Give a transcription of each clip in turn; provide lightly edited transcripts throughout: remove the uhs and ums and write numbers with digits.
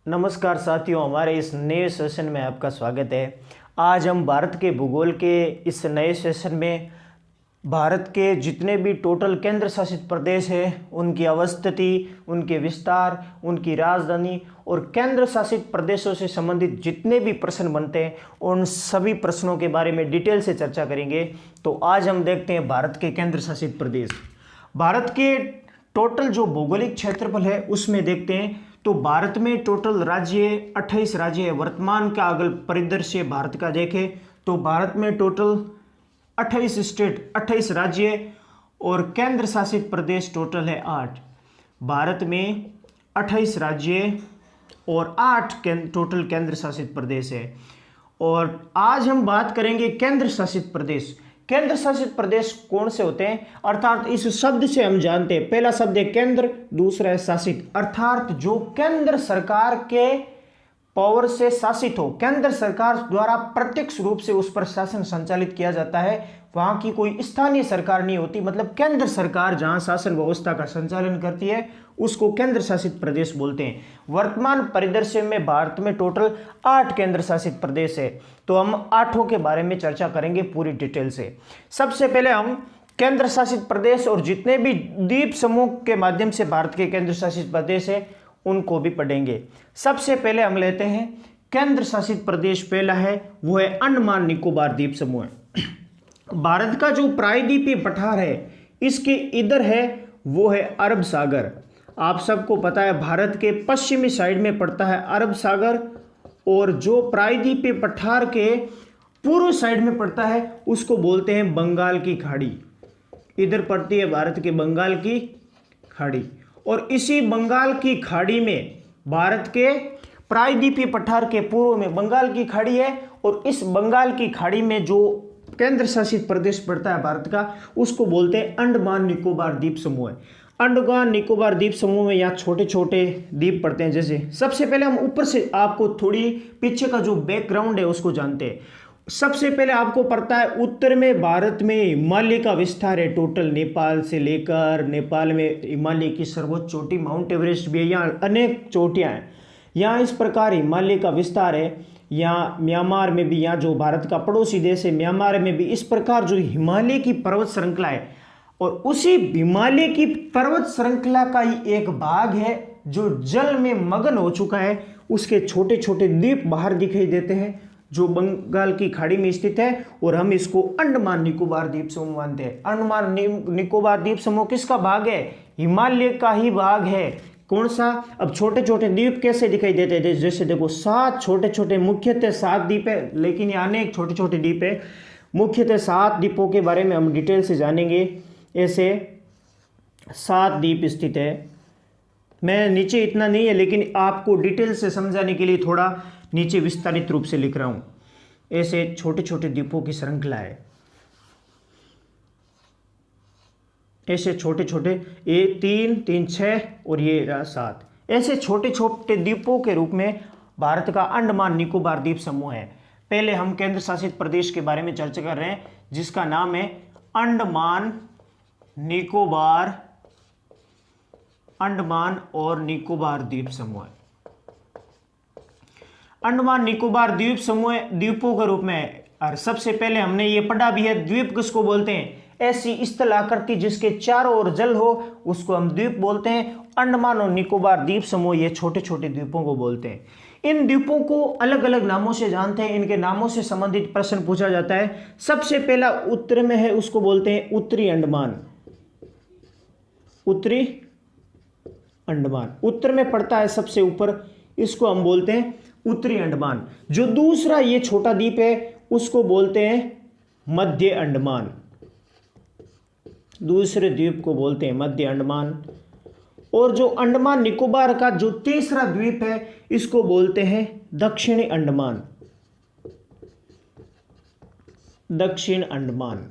नमस्कार साथियों, हमारे इस नए सेशन में आपका स्वागत है। आज हम भारत के भूगोल के इस नए सेशन में भारत के जितने भी टोटल केंद्र शासित प्रदेश हैं उनकी अवस्थिति, उनके विस्तार, उनकी राजधानी और केंद्र शासित प्रदेशों से संबंधित जितने भी प्रश्न बनते हैं उन सभी प्रश्नों के बारे में डिटेल से चर्चा करेंगे। तो आज हम देखते हैं भारत के केंद्र शासित प्रदेश। भारत के टोटल जो भौगोलिक क्षेत्रफल है उसमें देखते हैं तो भारत में टोटल राज्य 28 राज्य है। वर्तमान का अगर परिदृश्य भारत का देखें तो भारत में टोटल 28 स्टेट 28 राज्य और केंद्र शासित प्रदेश टोटल है 8। भारत में 28 राज्य और 8 टोटल केंद्र शासित प्रदेश है। और आज हम बात करेंगे केंद्र शासित प्रदेश। केंद्र शासित प्रदेश कौन से होते हैं, अर्थात इस शब्द से हम जानते हैं, पहला शब्द है केंद्र, दूसरा है शासित, अर्थात जो केंद्र सरकार के पावर से शासित हो, केंद्र सरकार द्वारा प्रत्यक्ष रूप से उस पर शासन संचालित किया जाता है। वहां की कोई स्थानीय सरकार नहीं होती, मतलब केंद्र सरकार जहां शासन व्यवस्था का संचालन करती है उसको केंद्र शासित प्रदेश बोलते हैं। वर्तमान परिदृश्य में भारत में टोटल 8 केंद्र शासित प्रदेश है। तो हम 8 के बारे में चर्चा करेंगे पूरी डिटेल से। सबसे पहले हम केंद्र शासित प्रदेश और जितने भी द्वीप समूह के माध्यम से भारत के केंद्र शासित प्रदेश है उनको भी पढ़ेंगे। सबसे पहले हम लेते हैं केंद्र शासित प्रदेश, पहला है वो है अंडमान निकोबार द्वीप समूह। भारत का जो प्रायद्वीपीय पठार है इसके इधर है वो है अरब सागर। आप सबको पता है भारत के पश्चिमी साइड में पड़ता है अरब सागर, और जो प्रायद्वीपीय पठार के पूर्व साइड में पड़ता है उसको बोलते हैं बंगाल की खाड़ी। इधर पड़ती है भारत के बंगाल की खाड़ी, और इसी बंगाल की खाड़ी में भारत के प्रायद्वीपीय पठार के पूर्व में बंगाल की खाड़ी है, और इस बंगाल की खाड़ी में जो केंद्र शासित प्रदेश पड़ता है भारत का उसको बोलते हैं अंडमान निकोबार द्वीप समूह है। अंडमान निकोबार द्वीप समूह में यहाँ छोटे छोटे द्वीप पड़ते हैं। जैसे सबसे पहले हम ऊपर से आपको थोड़ी पीछे का जो बैकग्राउंड है उसको जानते हैं। सबसे पहले आपको पड़ता है उत्तर में भारत में हिमालय का विस्तार है टोटल, नेपाल से लेकर, नेपाल में हिमालय की सर्वोच्च चोटी माउंट एवरेस्ट भी है, यहाँ अनेक चोटियाँ हैं। यहाँ इस प्रकार हिमालय का विस्तार है। यहाँ म्यांमार में भी, यहाँ जो भारत का पड़ोसी देश है म्यांमार में भी इस प्रकार जो हिमालय की पर्वत श्रृंखला है, और उसी हिमालय की पर्वत श्रृंखला का ही एक भाग है जो जल में मगन हो चुका है। उसके छोटे छोटे द्वीप बाहर दिखाई देते हैं जो बंगाल की खाड़ी में स्थित है, और हम इसको अंडमान निकोबार द्वीप समूह मानते हैं। अंडमान निकोबार द्वीप समूह किसका भाग है? हिमालय का ही भाग है। कौन सा? अब छोटे छोटे द्वीप कैसे दिखाई देते हैं? जैसे देखो 7 छोटे छोटे, मुख्यतः 7 द्वीप है, लेकिन यहाँ अनेक छोटे छोटे द्वीप है। मुख्यतः 7 द्वीपों के बारे में हम डिटेल से जानेंगे। ऐसे 7 द्वीप स्थित है। मैं नीचे इतना नहीं है, लेकिन आपको डिटेल से समझाने के लिए थोड़ा नीचे विस्तारित रूप से लिख रहा हूँ। ऐसे छोटे छोटे द्वीपों की श्रृंखला है। ऐसे छोटे छोटे, ये 3 3 6 और ये 7, ऐसे छोटे छोटे द्वीपों के रूप में भारत का अंडमान निकोबार द्वीप समूह है। पहले हम केंद्र शासित प्रदेश के बारे में चर्चा कर रहे हैं जिसका नाम है अंडमान अंडमान और निकोबार द्वीप समूह। अंडमान निकोबार द्वीप समूह द्वीपों के रूप में है। और सबसे पहले हमने ये पढ़ा भी है, द्वीप किसको बोलते हैं? ऐसी स्थल आकृति जिसके चारों ओर जल हो उसको हम द्वीप बोलते हैं। अंडमान और निकोबार द्वीप समूह ये छोटे छोटे द्वीपों को बोलते हैं। इन द्वीपों को अलग अलग नामों से जानते हैं, इनके नामों से संबंधित प्रश्न पूछा जाता है। सबसे पहला उत्तर में है, उसको बोलते हैं उत्तरी अंडमान। उत्तरी अंडमान उत्तर में पड़ता है सबसे ऊपर, इसको हम बोलते हैं उत्तरी अंडमान। जो दूसरा ये छोटा द्वीप है उसको बोलते हैं मध्य अंडमान। दूसरे द्वीप को बोलते हैं मध्य अंडमान। और जो अंडमान निकोबार का जो तीसरा द्वीप है इसको बोलते हैं दक्षिणी अंडमान। दक्षिण अंडमान।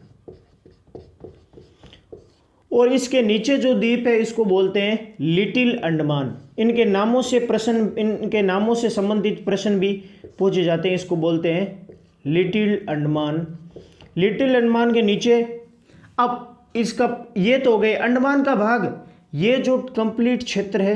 और इसके नीचे जो द्वीप है इसको बोलते हैं लिटिल अंडमान। इनके नामों से संबंधित प्रश्न भी पूछे जाते हैं। इसको बोलते हैं लिटिल अंडमान। लिटिल अंडमान के नीचे, अब इसका ये तो हो गए अंडमान का भाग, ये जो कंप्लीट क्षेत्र है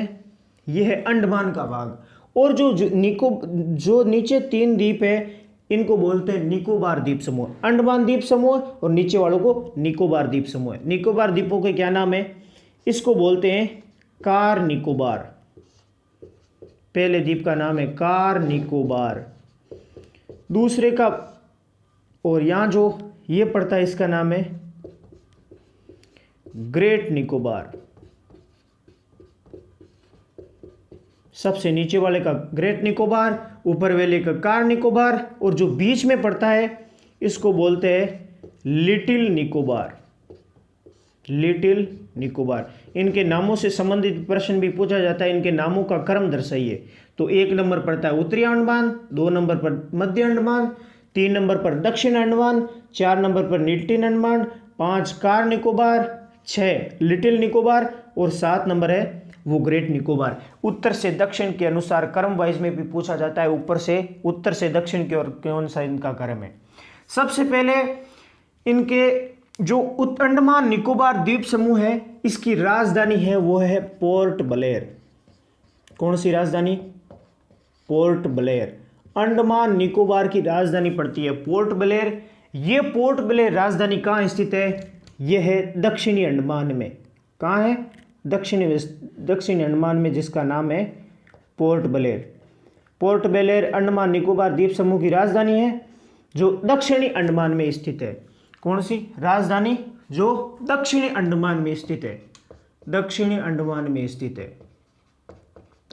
ये है अंडमान का भाग। और जो नीचे 3 द्वीप है इनको बोलते हैं निकोबार द्वीप समूह। अंडमान द्वीप समूह और नीचे वालों को निकोबार द्वीप समूह। निकोबार द्वीपों के क्या नाम है? इसको बोलते हैं कार निकोबार। पहले द्वीप का नाम है कार निकोबार, दूसरे का, और यहां जो ये पड़ता है इसका नाम है ग्रेट निकोबार। सबसे नीचे वाले का ग्रेट निकोबार, ऊपर वाले का कार निकोबार, और जो बीच में पड़ता है इसको बोलते हैं लिटिल निकोबार। लिटिल निकोबार। इनके नामों से संबंधित प्रश्न भी पूछा जाता है, इनके नामों का क्रम दर्शाइए। तो 1 नंबर पड़ता है उत्तरी अंडमान, 2 नंबर पर मध्य अंडमान, 3 नंबर पर दक्षिण अंडमान, 4 नंबर पर little Andaman, 5 car Nicobar, 6 little Nicobar और 7 नंबर है वो ग्रेट निकोबार। उत्तर से दक्षिण के अनुसार क्रम वाइज में भी पूछा जाता है, ऊपर से उत्तर से दक्षिण की ओर कौन सा इनका क्रम है। सबसे पहले इनके जो अंडमान निकोबार द्वीप समूह है इसकी राजधानी है वो है पोर्ट ब्लेयर। कौन सी राजधानी? Port Blair. अंडमान निकोबार की राजधानी पड़ती है पोर्ट ब्लेयर। ये पोर्ट ब्लेयर राजधानी कहाँ स्थित है? यह है दक्षिणी अंडमान में। कहाँ है? दक्षिणी अंडमान में, जिसका नाम है port Blair. Port Blair Andaman Nicobar द्वीप समूह की राजधानी है जो दक्षिणी अंडमान में स्थित है। कौन सी राजधानी? जो दक्षिणी अंडमान में स्थित है। दक्षिणी अंडमान में स्थित है।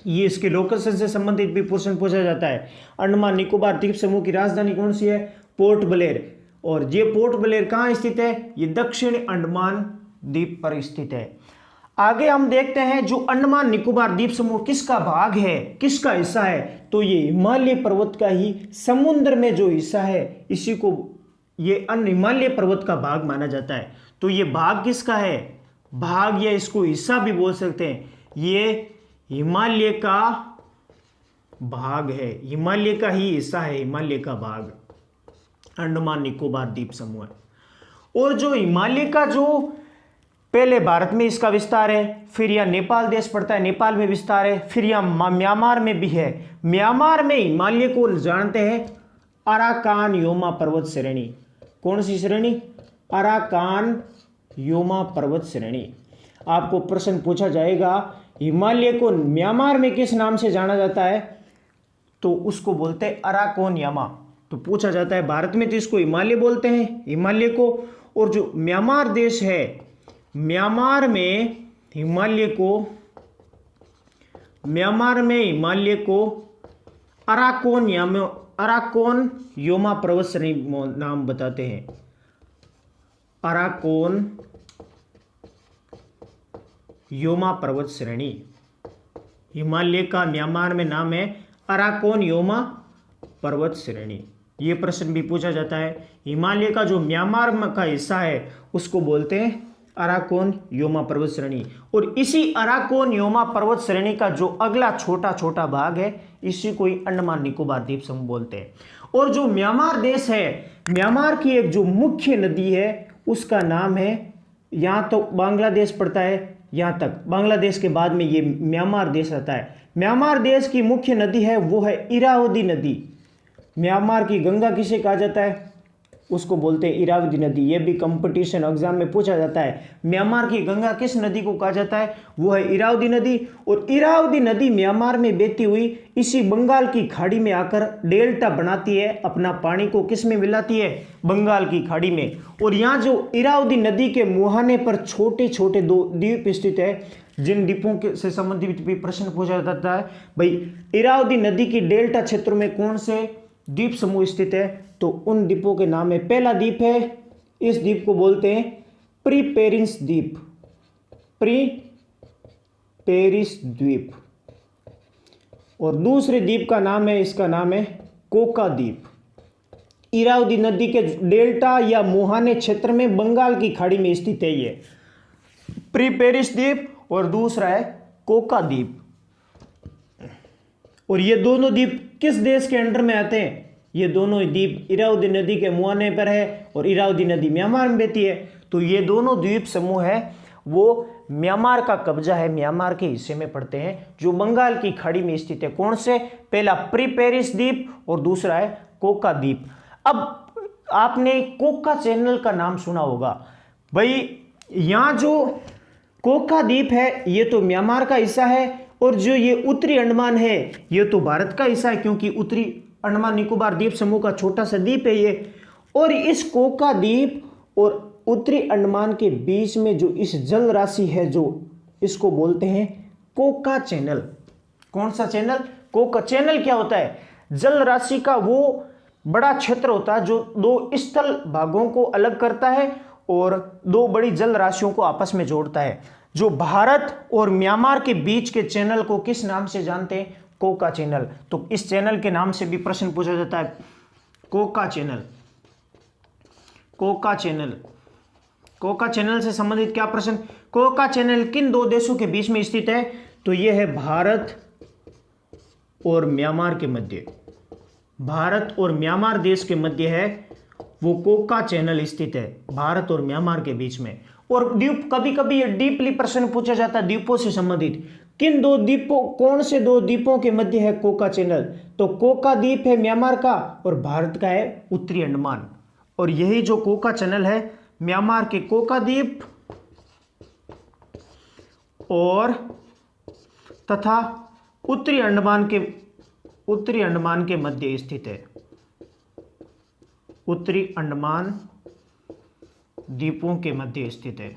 ये इसके लोकेशन से संबंधित भी प्रश्न पूछा जाता है। अंडमान निकोबार द्वीप समूह की राजधानी कौन सी है? Port Blair. और ये पोर्ट ब्लेयर कहाँ स्थित है? ये दक्षिणी अंडमान द्वीप पर स्थित है। आगे हम देखते हैं जो अंडमान निकोबार द्वीप समूह किसका भाग है, किसका हिस्सा है? तो ये हिमालय पर्वत का ही समुद्र में जो हिस्सा है इसी को ये हिमालय पर्वत का भाग माना जाता है। तो ये भाग किसका है? भाग या इसको हिस्सा भी बोल सकते हैं। ये हिमालय का भाग है, हिमालय का ही हिस्सा है, हिमालय का भाग अंडमान निकोबार द्वीप समूह। और जो हिमालय का जो पहले भारत में इसका विस्तार है, फिर यहाँ नेपाल देश पड़ता है, नेपाल में विस्तार है, फिर यहाँ म्यांमार में भी है। म्यांमार में हिमालय को जानते हैं अराकान योमा पर्वत श्रेणी। कौन सी श्रेणी? अराकान योमा पर्वत श्रेणी। आपको प्रश्न पूछा जाएगा हिमालय को म्यांमार में किस नाम से जाना जाता है? तो उसको बोलते हैं अराकोन यामा। तो पूछा जाता है भारत में तो इसको हिमालय बोलते हैं, हिमालय को। और जो म्यांमार देश है, म्यांमार में हिमालय को अराकोन योमा पर्वत श्रेणी नाम बताते हैं। अराकोन योमा पर्वत श्रेणी। हिमालय का म्यांमार में नाम है अराकोन योमा पर्वत श्रेणी। ये प्रश्न भी पूछा जाता है। हिमालय का जो म्यांमार का हिस्सा है उसको बोलते हैं अराकोन योमा पर्वत श्रेणी। और इसी अराकोन योमा पर्वत श्रेणी का जो अगला छोटा छोटा भाग है इसी को ही अंडमान निकोबार द्वीप समूह बोलते हैं। और जो म्यांमार देश है, म्यांमार की एक जो मुख्य नदी है उसका नाम है, यहाँ तो बांग्लादेश पड़ता है, यहाँ तक बांग्लादेश के बाद में ये म्यांमार देश आता है। म्यांमार देश की मुख्य नदी है वो है इरावदी नदी। म्यांमार की गंगा किसे कहा जाता है? उसको बोलते हैं इरावदी नदी। ये भी कंपटीशन एग्जाम में पूछा जाता है। म्यांमार की गंगा किस नदी को कहा जाता है? वो है इरावदी नदी। और इरावदी नदी म्यांमार में बहती हुई इसी बंगाल की खाड़ी में आकर डेल्टा बनाती है, अपना पानी को किस में मिलाती है? बंगाल की खाड़ी में। और यहाँ जो इरावदी नदी के मुहाने पर छोटे छोटे 2 द्वीप स्थित है, जिन द्वीपों के से संबंधित भी प्रश्न पूछा जाता है। भाई इरावदी नदी की डेल्टा क्षेत्र में कौन से द्वीप समूह स्थित है? तो उन द्वीपों के नाम है, पहला द्वीप है, इस द्वीप को बोलते हैं प्री पेरिस द्वीप। प्री पेरिस द्वीप। और दूसरे द्वीप का नाम है, इसका नाम है कोका द्वीप। इरावदी नदी के डेल्टा या मुहाने क्षेत्र में बंगाल की खाड़ी में स्थित है ये प्री पेरिस द्वीप, और दूसरा है कोका द्वीप। और ये दोनों द्वीप किस देश के अंडर में आते हैं? ये दोनों द्वीप इरावदी नदी के मुहाने पर है और इरावदी नदी म्यांमार में बहती है। तो ये दोनों द्वीप समूह है वो म्यांमार का कब्जा है, म्यांमार के हिस्से में पड़ते हैं, जो बंगाल की खाड़ी में स्थित है। कौन से? पहला प्री पेरिस द्वीप और दूसरा है कोका द्वीप। अब आपने कोका चैनल का नाम सुना होगा भाई। यहां जो कोका द्वीप है ये तो म्यांमार का हिस्सा है, और जो ये उत्तरी अंडमान है ये तो भारत का हिस्सा है, क्योंकि उत्तरी अंडमान निकोबार द्वीप समूह का छोटा सा द्वीप है ये। और इस कोका द्वीप और उत्तरी अंडमान के बीच में जो इस जल राशि है, जो इसको बोलते हैं कोका चैनल। कौन सा चैनल? कोका चैनल क्या होता है? जल राशि का वो बड़ा क्षेत्र होता है जो दो स्थल भागों को अलग करता है और दो बड़ी जल राशियों को आपस में जोड़ता है। जो भारत और म्यांमार के बीच के चैनल को किस नाम से जानते हैं? Coca channel. तो इस चैनल के नाम से भी प्रश्न पूछा जाता है, Coca channel. Coca channel, Coca channel से संबंधित क्या प्रश्न? कोका चैनल किन दो देशों के बीच में स्थित है? तो यह है भारत और म्यांमार के मध्य। भारत और म्यांमार देश के मध्य है वो कोका चैनल स्थित है, भारत और म्यांमार के बीच में। और द्वीप, कभी कभी ये डीपली प्रश्न पूछा जाता है द्वीपों से संबंधित। किन दो द्वीपों, कौन से दो द्वीपों के मध्य है कोका चैनल? तो कोका द्वीप है म्यांमार का और भारत का है उत्तरी अंडमान। और यही जो कोका चैनल है म्यांमार के कोका द्वीप और तथा उत्तरी अंडमान के मध्य स्थित है। उत्तरी अंडमान द्वीपों के मध्य स्थित है,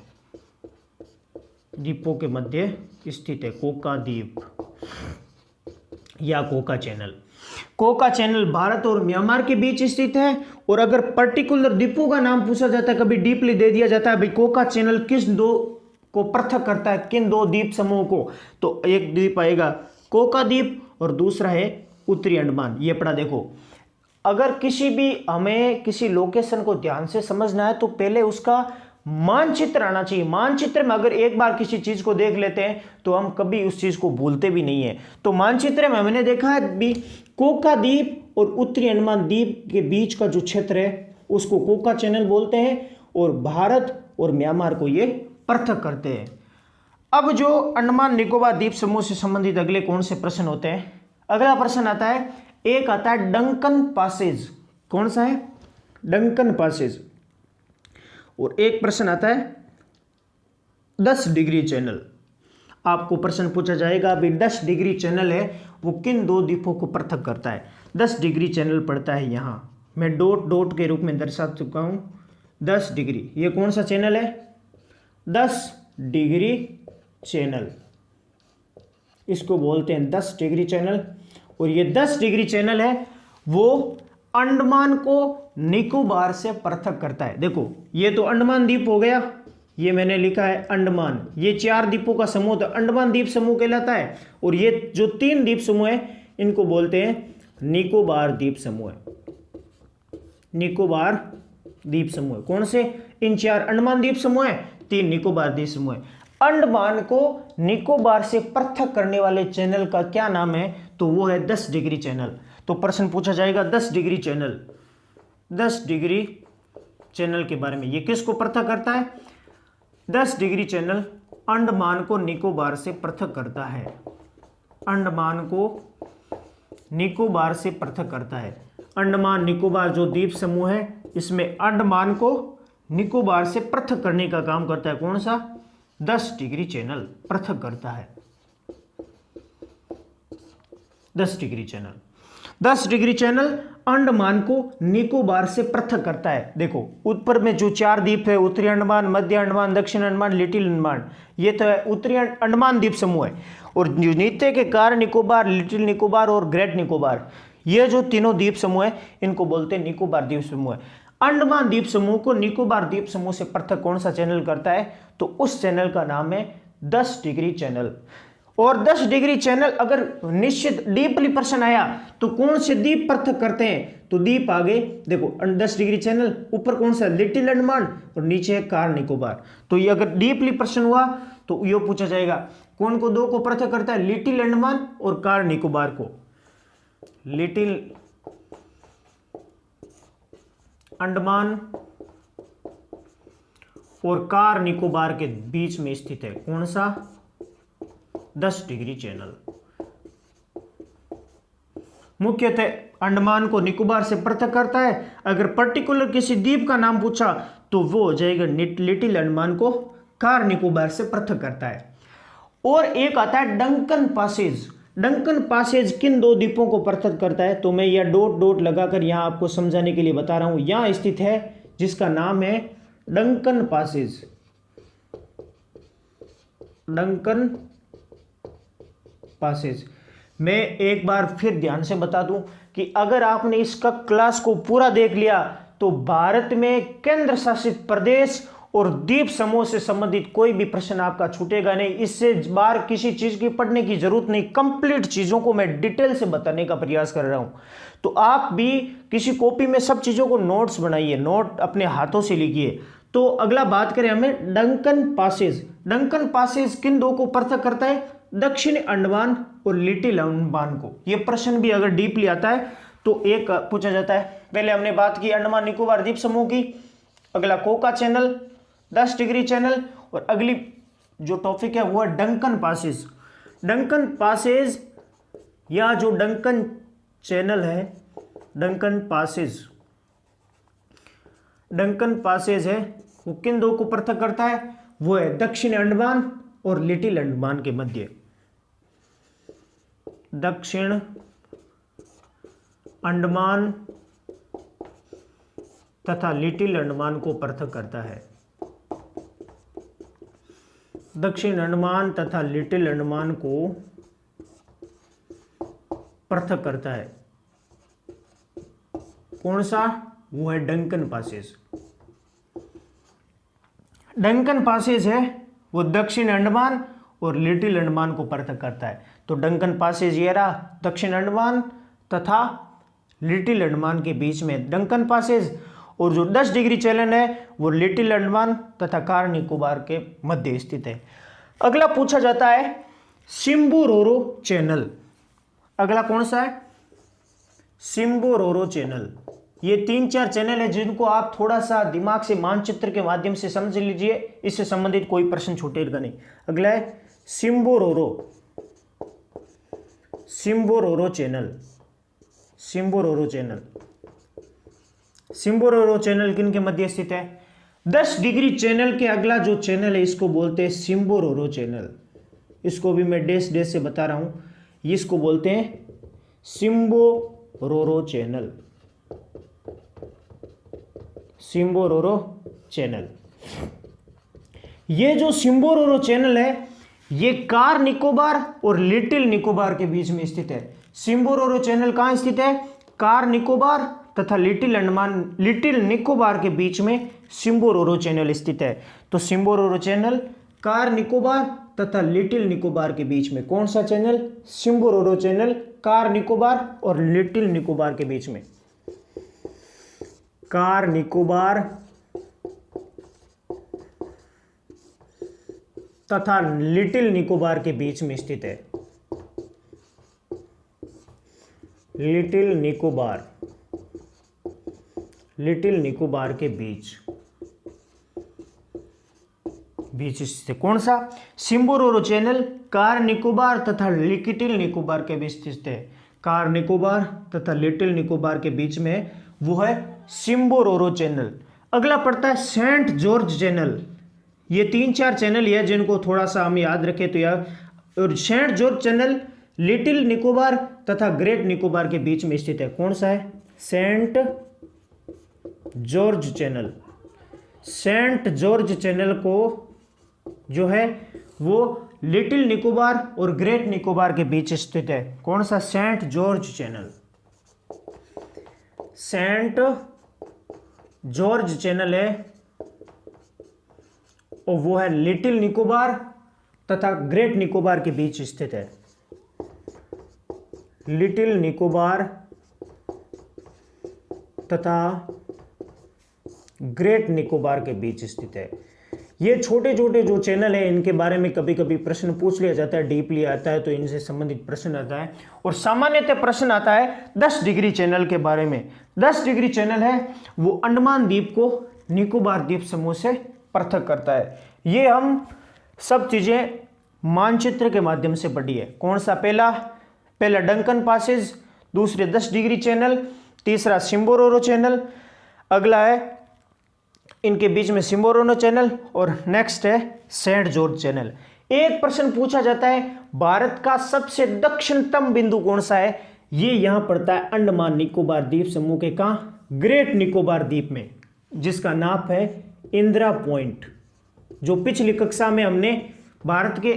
द्वीपों के मध्य स्थित है कोका द्वीप या Coca channel. Coca channel Bharat और म्यांमार के बीच स्थित है। और अगर पर्टिकुलर द्वीपों का नाम पूछा जाता है, कभी डीपली दे दिया जाता है भाई कोका चैनल किस दो को पृथक करता है, किन दो द्वीप समूह को, तो एक द्वीप आएगा कोका द्वीप और दूसरा है उत्तरी अंडमान। ये पढ़ा देखो। अगर हमें किसी लोकेशन को ध्यान से समझना है तो पहले उसका मानचित्र आना चाहिए। मानचित्र में अगर एक बार किसी चीज को देख लेते हैं तो हम कभी उस चीज को भूलते भी नहीं है। तो मानचित्र में हमने देखा है भी कोका द्वीप और उत्तरी अंडमान द्वीप के बीच का जो क्षेत्र है उसको कोका चैनल बोलते हैं, और भारत और म्यांमार को ये पृथक करते हैं। अब जो अंडमान निकोबार द्वीप समूह से संबंधित अगले कौन से प्रश्न होते हैं? अगला प्रश्न आता है, एक आता है डंकन पैसेज। कौन सा है? Duncan passage. और एक प्रश्न आता है 10 डिग्री चैनल। आपको प्रश्न पूछा जाएगा अभी 10 डिग्री चैनल है वो किन दो द्वीपों को पृथक करता है? 10 डिग्री चैनल पड़ता है यहां, मैं डॉट डॉट के रूप में दर्शा चुका हूं। 10 डिग्री, ये कौन सा चैनल है? 10 डिग्री चैनल, इसको बोलते हैं 10 डिग्री चैनल। और ये 10 डिग्री चैनल है वो अंडमान को निकोबार से पृथक करता है। देखो ये तो अंडमान द्वीप हो गया, ये मैंने लिखा है अंडमान, ये 4 द्वीपों का समूह तो अंडमान द्वीप समूह कहलाता है। और ये जो 3 द्वीप समूह है इनको बोलते हैं निकोबार द्वीप समूह। निकोबार द्वीप समूह कौन से? इन 4 अंडमान द्वीप समूह है, 3 निकोबार द्वीप समूह है। अंडमान को निकोबार से पृथक करने वाले चैनल का क्या नाम है? तो वो है 10 डिग्री चैनल। तो प्रश्न पूछा जाएगा 10 डिग्री चैनल, 10 डिग्री चैनल के बारे में। ये किसको पृथक करता है? 10 डिग्री चैनल अंडमान को निकोबार से पृथक करता है। अंडमान को निकोबार से पृथक करता है। अंडमान निकोबार जो द्वीप समूह है इसमें अंडमान को निकोबार से पृथक करने का काम करता है कौन सा? 10 डिग्री चैनल पृथक करता है। 10 degree channel, 10 degree channel Andaman को निकोबार से पृथक करता है। देखो ऊपर में जो 4 द्वीप है, उत्तरी अंडमान, मध्य अंडमान, दक्षिण अंडमान, लिटिल अंडमान, ये तो है उत्तरी अंडमान द्वीप समूह है। और नीचे के कार निकोबार, लिटिल निकोबार और ग्रेट निकोबार, ये जो तीनों द्वीप समूह है इनको बोलते हैं निकोबार द्वीप समूह है। अंडमान द्वीप समूह को निकोबार द्वीप समूह से पृथक कौन सा चैनल करता है? तो उस चैनल का नाम है 10 डिग्री चैनल। और 10 डिग्री चैनल अगर निश्चित डीपली प्रश्न आया तो कौन से द्वीप पृथक करते हैं? तो द्वीप आगे देखो 10 डिग्री चैनल, ऊपर कौन सा? लिटिल अंडमान और नीचे है कार निकोबार। तो ये अगर डीपली प्रश्न हुआ तो ये पूछा जाएगा कौन को दो को पृथक करता है? लिटिल अंडमान और कार निकोबार को। लिटिल अंडमान और कार निकोबार के बीच में स्थित है। कौन सा? 10 डिग्री चैनल। मुख्यतः अंडमान को निकोबार से पृथक करता है। अगर पर्टिकुलर किसी द्वीप का नाम पूछा तो वो हो जाएगा लिटिल अंडमान को कार निकोबार से पृथक करता है। और एक आता है डंकन पासेज। डंकन पासेज किन दो द्वीपों को पृथक करता है? तो मैं यह डॉट डॉट लगाकर यहां आपको समझाने के लिए बता रहा हूं। यहां स्थित है जिसका नाम है डंकन पासेज। Duncan Passage. मैं एक बार फिर ध्यान से बता दूं कि अगर आपने इसका क्लास को पूरा देख लिया तो भारत में केंद्र शासित प्रदेश और द्वीप समूह से संबंधित कोई भी प्रश्न आपका छूटेगा नहीं। इससे बाहर किसी चीज की पढ़ने की जरूरत नहीं। कंप्लीट चीजों को मैं डिटेल से बताने का प्रयास कर रहा हूं। तो आप भी किसी कॉपी में सब चीजों को नोट्स बनाइए, नोट अपने हाथों से लिखिए। तो अगला बात करें हमें डंकन पासेज। डंकन पासेज किन दो को पृथक करता है? दक्षिण अंडमान और लिटिल अंडमान को। यह प्रश्न भी अगर डीपली आता है तो एक पूछा जाता है। पहले हमने बात की अंडमान निकोबार द्वीप समूह की, अगला कोका चैनल, 10 डिग्री चैनल, और अगली जो टॉपिक है वो है डंकन पासेज। डंकन पासेज या जो डंकन चैनल है, डंकन पासेज है वो किन दो को पृथक करता है? वो है दक्षिण अंडमान और लिटिल अंडमान के मध्य। दक्षिण अंडमान तथा लिटिल अंडमान को पृथक करता है। दक्षिण अंडमान तथा लिटिल अंडमान को पृथक करता है। कौन सा? वो है डंकन पासेज। डंकन पासेज है वो दक्षिण अंडमान और लिटिल अंडमान को पृथक करता है। तो डंकन पासेज ये रहा, दक्षिण अंडमान तथा लिटिल अंडमान के बीच में डंकन पासेज, और जो 10 डिग्री चैनल है वो लिटिल अंडमान तथा कार निकोबार के मध्य स्थित है। अगला पूछा जाता है सिम्बोरोरो चैनल। अगला कौन सा है? सिम्बोरोरो चैनल। ये 3-4 चैनल है जिनको आप थोड़ा सा दिमाग से मानचित्र के माध्यम से समझ लीजिए, इससे संबंधित कोई प्रश्न छूटेगा नहीं। अगला है सिम्बोरोरो चैनल। सिम्बोरोरो चैनल किन के मध्य स्थित है? 10 डिग्री चैनल के अगला जो चैनल है इसको बोलते हैं सिम्बोरोरो चैनल। इसको भी मैं डैश डैश से बता रहा हूं, इसको बोलते हैं सिम्बोरोरो चैनल। सिम्बोरोरो चैनल। ये जो सिम्बोरोरो चैनल है ये कार निकोबार और लिटिल निकोबार के बीच में स्थित है। सिम्बोरोरो चैनल कहां स्थित है? कार निकोबार तथा लिटिल निकोबार के बीच में सिम्बोरोरो चैनल स्थित है। तो सिम्बोरोरो चैनल कार निकोबार तथा लिटिल निकोबार के बीच में। कौन सा चैनल? सिम्बोरोरो चैनल कार निकोबार और लिटिल निकोबार के बीच में। कार निकोबार तथा लिटिल निकोबार के बीच में स्थित है। लिटिल निकोबार के बीच स्थित है। कौन सा? सिम्बोरोरो चैनल कार निकोबार तथा लिटिल निकोबार के बीच स्थित है। कार निकोबार तथा लिटिल निकोबार के बीच में वो है सिम्बोरोरो चैनल। अगला पड़ता है सेंट जॉर्ज चैनल। ये 3-4 चैनल है जिनको थोड़ा सा हम याद रखें तो यार। और Saint George channel little Nicobar तथा ग्रेट निकोबार के बीच में स्थित है। कौन सा है? Saint George channel. Saint George channel को जो है वो लिटिल निकोबार और ग्रेट निकोबार के बीच स्थित है। कौन सा? Saint George channel. Saint George channel है और वो है लिटिल निकोबार तथा ग्रेट निकोबार के बीच स्थित है। लिटिल निकोबार तथा ग्रेट निकोबार के बीच स्थित है। ये छोटे छोटे जो चैनल है इनके बारे में कभी कभी प्रश्न पूछ लिया जाता है, डीपली आता है तो इनसे संबंधित प्रश्न आता है। और सामान्यतः प्रश्न आता है 10 डिग्री चैनल के बारे में। 10 डिग्री चैनल है वो अंडमान द्वीप को निकोबार द्वीप समूह से पृथक करता है। ये हम सब चीज़ें मानचित्र के माध्यम से पढ़ी है। कौन सा? पहला डंकन पासेज, दूसरे 10 डिग्री चैनल, तीसरा सिम्बोरोरो चैनल, अगला है इनके बीच में सिम्बोरोनो चैनल, और नेक्स्ट है सेंट जॉर्ज चैनल। एक प्रश्न पूछा जाता है, भारत का सबसे दक्षिणतम बिंदु कौन सा है? ये यहां पड़ता है अंडमान निकोबार द्वीप समूह के कहां? ग्रेट निकोबार द्वीप में, जिसका नाम है इंदिरा पॉइंट। जो पिछली कक्षा में हमने भारत के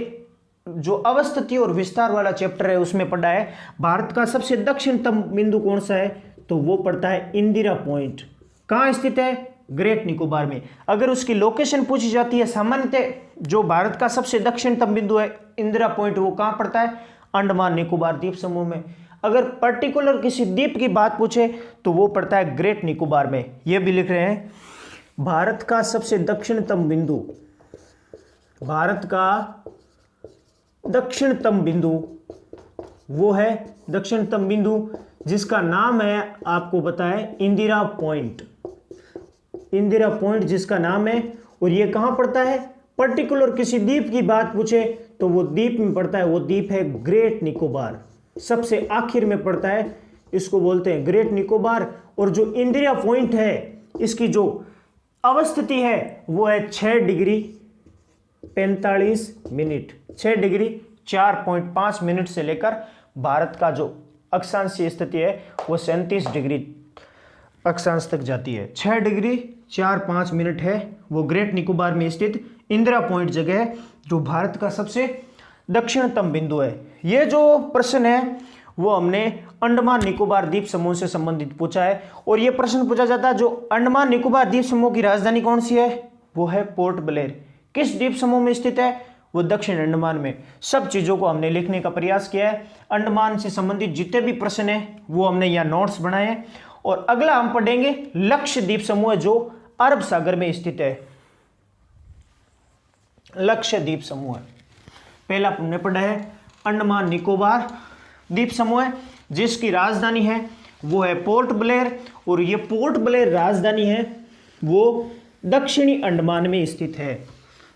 जो अवस्थिति और विस्तार वाला चैप्टर है उसमें पढ़ा है, भारत का सबसे दक्षिणतम बिंदु कौन सा है? तो वो पड़ता है इंदिरा पॉइंट। कहां स्थित है? ग्रेट निकोबार में। अगर उसकी लोकेशन पूछी जाती है, सामान्यतः जो भारत का सबसे दक्षिणतम बिंदु है इंदिरा पॉइंट, वो कहां पड़ता है? अंडमान निकोबार द्वीप समूह में। अगर पर्टिकुलर किसी द्वीप की बात पूछे तो वो पड़ता है ग्रेट निकोबार में। ये भी लिख रहे हैं, भारत का सबसे दक्षिणतम बिंदु, भारत का दक्षिणतम बिंदु वो है दक्षिणतम बिंदु जिसका नाम है, आपको बताएं, इंदिरा पॉइंट। इंदिरा पॉइंट जिसका नाम है, और ये कहां पड़ता है? पर्टिकुलर किसी द्वीप की बात पूछे तो वो द्वीप में पड़ता है, वो द्वीप है ग्रेट निकोबार, सबसे आखिर में पड़ता है, इसको बोलते हैं ग्रेट निकोबार। और जो इंदिरा पॉइंट है, इसकी जो अवस्थिति है वो है 6 डिग्री 45 मिनट, 6 डिग्री 4.5 मिनट से लेकर भारत का जो अक्षांशीय स्थिति है वो 37 डिग्री अक्षांश तक जाती है। 6 डिग्री 4-5 मिनट है वो ग्रेट निकोबार में स्थित इंदिरा पॉइंट जगह है, जो भारत का सबसे दक्षिणतम बिंदु है। ये जो प्रश्न है वो हमने अंडमान निकोबार द्वीप समूह से संबंधित पूछा है, और ये प्रश्न पूछा जाता है जो अंडमान निकोबार द्वीप समूह की राजधानी कौन सी है? वो है पोर्ट ब्लेयर। किस द्वीप समूह में स्थित है? वो दक्षिण अंडमान में। सब चीज़ों को हमने लिखने का प्रयास किया है। अंडमान से संबंधित जितने भी प्रश्न हैं वो हमने यहाँ नोट्स बनाए हैं। और अगला हम पढ़ेंगे लक्षद्वीप समूह, जो अरब सागर में स्थित है। लक्षद्वीप समूह पहला हमने पढ़ा है अंडमान निकोबार द्वीप समूह, जिसकी राजधानी है वो है पोर्ट ब्लेयर, और ये पोर्ट ब्लेयर राजधानी है वो दक्षिणी अंडमान में स्थित है।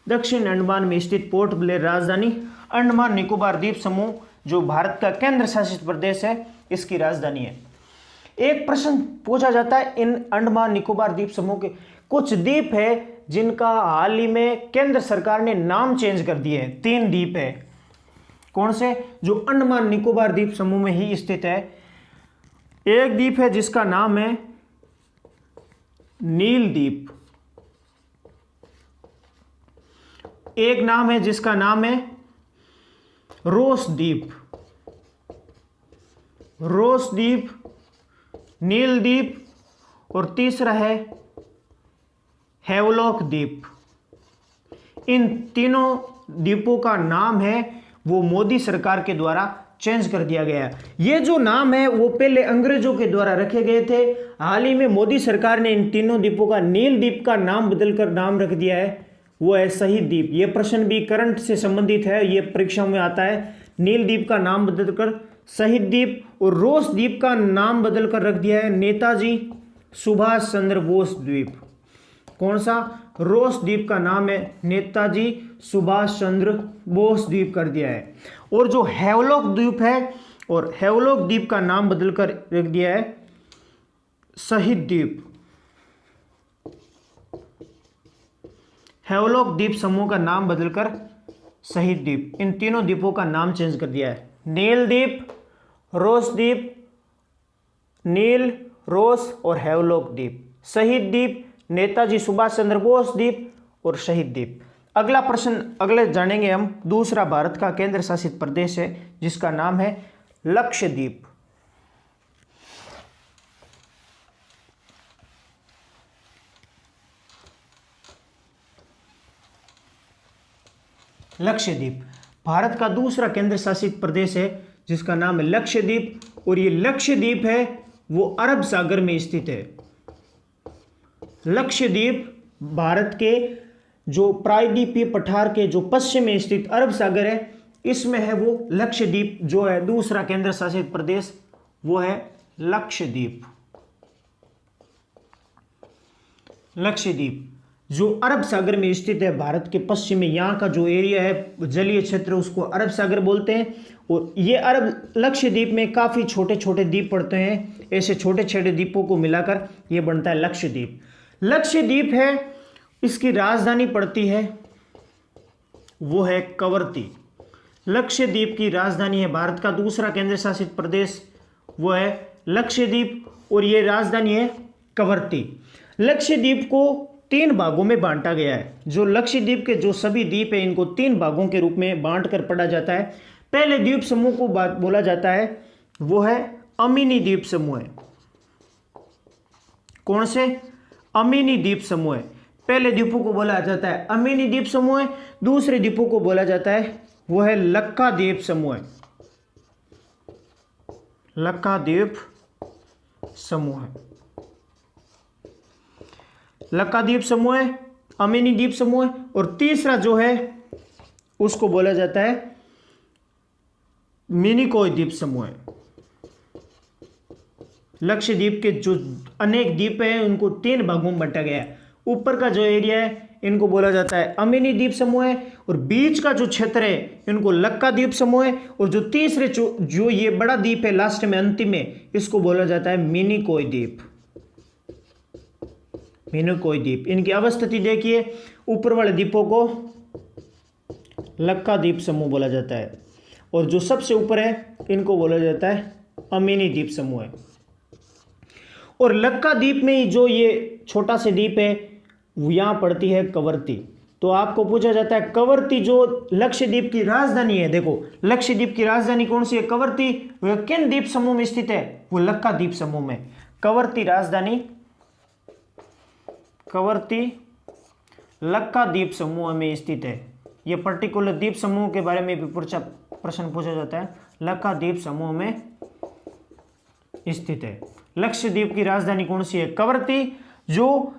दक्षिण अंडमान में स्थित पोर्ट ब्लेयर राजधानी अंडमान निकोबार द्वीप समूह, जो भारत का केंद्र शासित प्रदेश है, इसकी राजधानी है। एक प्रश्न पूछा जाता है, इन अंडमान निकोबार द्वीप समूह के कुछ द्वीप है जिनका हाल ही में केंद्र सरकार ने नाम चेंज कर दिए हैं। 3 द्वीप है। कौन से? जो अंडमान निकोबार द्वीप समूह में ही स्थित है। एक द्वीप है जिसका नाम है नील द्वीप, एक नाम है जिसका नाम है रोस द्वीप। रोस द्वीप, नील द्वीप, और तीसरा है हैवलॉक द्वीप। इन तीनों द्वीपों का नाम है वो मोदी सरकार के द्वारा चेंज कर दिया गया है। ये जो नाम है वो पहले अंग्रेजों के द्वारा रखे गए थे। हाल ही में मोदी सरकार ने इन तीनों द्वीपों का नील द्वीप का नाम बदलकर नाम रख दिया है, वो है शहीद द्वीप। ये प्रश्न भी करंट से संबंधित है, ये परीक्षा में आता है। नील द्वीप का नाम बदलकर शहीद द्वीप, और रोस द्वीप का नाम बदलकर रख दिया है नेताजी सुभाष चंद्र बोस द्वीप। कौन सा? रोस द्वीप का नाम है नेताजी सुभाष चंद्र बोस द्वीप कर दिया है। और जो हैवलॉक द्वीप है, और हैवलॉक द्वीप का नाम बदलकर रख दिया है शहीद द्वीप। हैवलॉक द्वीप समूह का नाम बदलकर शहीद द्वीप। इन तीनों द्वीपों का नाम चेंज कर दिया है। नील द्वीप, रोस द्वीप, नील, रोस और हैवलॉक द्वीप। शहीद द्वीप, नेताजी सुभाष चंद्र बोस द्वीप और शहीद द्वीप। अगला प्रश्न अगले जानेंगे हम। दूसरा भारत का केंद्र शासित प्रदेश है जिसका नाम है लक्षद्वीप। लक्षद्वीप भारत का दूसरा केंद्र शासित प्रदेश है जिसका नाम है लक्षद्वीप, और ये लक्षद्वीप है वो अरब सागर में स्थित है। लक्षद्वीप भारत के जो प्रायद्वीपीय पठार के जो पश्चिम में स्थित अरब सागर है, इसमें है वो लक्षद्वीप। जो है दूसरा केंद्र शासित प्रदेश वो है लक्षद्वीप। लक्षद्वीप जो अरब सागर में स्थित है, भारत के पश्चिम में यहाँ का जो एरिया है जलीय क्षेत्र, उसको अरब सागर बोलते हैं। और ये अरब लक्षद्वीप में काफ़ी छोटे छोटे द्वीप पड़ते हैं, ऐसे छोटे छोटे द्वीपों को मिलाकर ये बनता है लक्षद्वीप। लक्षद्वीप है, इसकी राजधानी पड़ती है वो है कवरत्ती। लक्षद्वीप की राजधानी है, भारत का दूसरा केंद्र शासित प्रदेश वो है लक्षद्वीप, और ये राजधानी है कवरत्ती। लक्षद्वीप को 3 भागों में बांटा गया है। जो लक्षद्वीप के जो सभी द्वीप है इनको 3 भागों के रूप में बांट कर पढ़ा जाता है। पहले द्वीप समूह को बोला जाता है वो है अमीनी द्वीप समूह है। कौन से? अमीनी द्वीप समूह है। पहले द्वीपों को बोला जाता है अमीनी द्वीप समूह है। दूसरे द्वीपों को बोला जाता है वो है लक्का द्वीप समूह है। लक्का द्वीप समूह है, लक्का द्वीप समूह है, अमीनी द्वीप समूह है। और तीसरा जो है उसको बोला जाता है मिनिकॉय द्वीप समूह है। लक्षद्वीप के जो अनेक द्वीप हैं उनको 3 भागों में बांटा गया है। ऊपर का जो एरिया है इनको बोला जाता है अमीनी द्वीप समूह है, और बीच का जो क्षेत्र है इनको लक्का द्वीप समूह है, और जो तीसरे जो ये बड़ा द्वीप है लास्ट में अंतिम में, इसको बोला जाता है मिनिकॉय द्वीप। मिनिकॉय द्वीप, इनकी अवस्थिति देखिए, ऊपर वाले द्वीपों को लक्का द्वीप समूह बोला जाता है, और जो सबसे ऊपर है इनको बोला जाता है अमीनी द्वीप समूह है। और लक्का द्वीप में ही जो ये छोटा सा द्वीप है यहाँ पड़ती है कवरत्ती। तो आपको पूछा जाता है कवरत्ती जो लक्षद्वीप की राजधानी है, देखो लक्षद्वीप की राजधानी कौन सी है? कवरत्ती। वह किन द्वीप समूह में स्थित है? वो लक्का द्वीप समूह में। कवरत्ती राजधानी, कवरत्ती लक्का द्वीप समूह में स्थित है। यह पर्टिकुलर द्वीप समूह के बारे में भी प्रश्न पूछा जाता है, लक्का द्वीप समूह में स्थित है। लक्षद्वीप की राजधानी कौन सी है? कवरत्ती, जो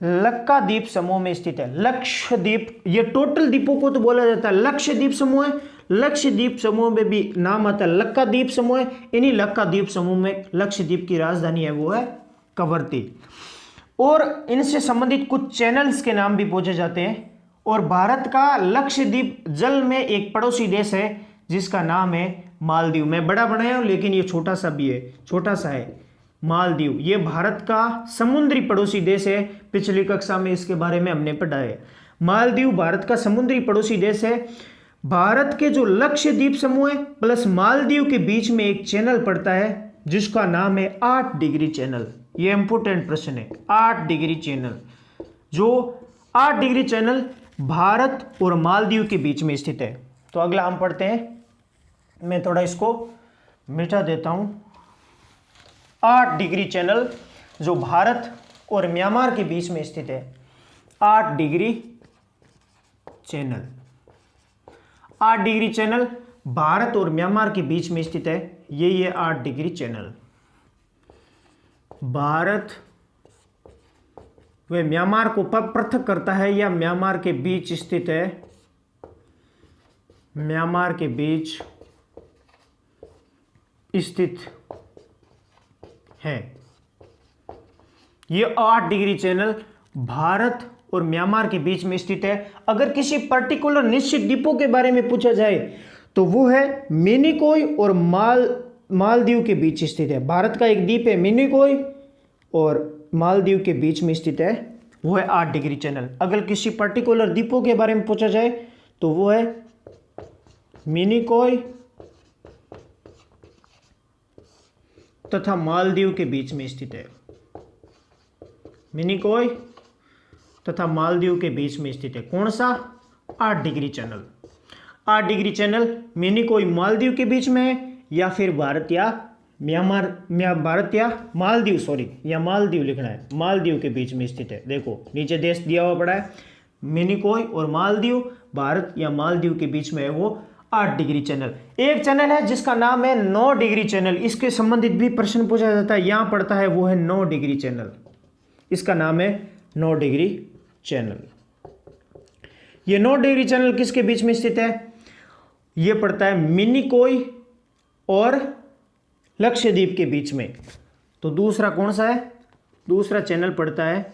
लक्का द्वीप समूह में स्थित है। लक्षद्वीप, ये टोटल द्वीपों को तो बोला जाता है लक्षद्वीप समूह है। लक्षद्वीप समूह में भी नाम आता है लक्का द्वीप समूह है। इन्हीं लक्का द्वीप समूह में लक्षद्वीप की राजधानी है वो है कवरत्ती। और इनसे संबंधित कुछ चैनल्स के नाम भी पूछे जाते हैं। और भारत का लक्षद्वीप जल में एक पड़ोसी देश है जिसका नाम है मालदीव। मैं बड़ा बनाया हूं लेकिन ये छोटा सा भी है, छोटा सा है मालदीव। ये भारत का समुद्री पड़ोसी देश है। पिछली कक्षा में इसके बारे में हमने पढ़ा है। मालदीव भारत का समुद्री पड़ोसी देश है। भारत के जो लक्षद्वीप समूह है प्लस मालदीव के बीच में एक चैनल पड़ता है जिसका नाम है 8 डिग्री चैनल। ये इंपोर्टेंट प्रश्न है, 8 डिग्री चैनल। जो 8 डिग्री चैनल भारत और मालदीव के बीच में स्थित है। तो अगला हम पढ़ते हैं, मैं थोड़ा इसको मिटा देता हूं। 8 डिग्री चैनल जो भारत और म्यांमार के बीच में स्थित है। 8 degree channel, 8 degree channel Bharat और म्यांमार के बीच में स्थित है। ये 8 डिग्री चैनल भारत व म्यांमार को पृथक करता है या म्यांमार के बीच स्थित है। म्यांमार के बीच स्थित है। ये 8 डिग्री चैनल भारत और म्यांमार के बीच में स्थित है। अगर किसी पर्टिकुलर निश्चित द्वीपों के बारे में पूछा जाए तो वो है मिनिकॉय और मालदीव के बीच स्थित है। भारत का एक द्वीप है मिनिकॉय और मालदीव के बीच में स्थित है, वो है 8 डिग्री चैनल। अगर किसी पर्टिकुलर द्वीपों के बारे में पूछा जाए तो वो है मिनिकॉय तथा मालदीव के बीच में स्थित है। मिनिकॉय तथा मालदीव के बीच में स्थित है। कौन सा? 8 degree channel. 8 degree channel Minicoy Maldives के बीच में है या फिर भारत या म्यांमार, भारत या मालदीव, सॉरी या मालदीव लिखना है, मालदीव के बीच में स्थित है। देखो नीचे देश दिया हुआ पड़ा है, मिनिकॉय और मालदीव, भारत या मालदीव के बीच में है वो 8 डिग्री चैनल। एक चैनल है जिसका नाम है 9 डिग्री चैनल। इसके संबंधित भी प्रश्न पूछा जाता है, यहां पड़ता है वो है 9 डिग्री चैनल। इसका नाम है 9 डिग्री चैनल। ये 9 डिग्री चैनल किसके बीच में स्थित है? ये पड़ता है मिनिकॉय और लक्षद्वीप के बीच में। तो दूसरा कौन सा है? दूसरा चैनल पड़ता है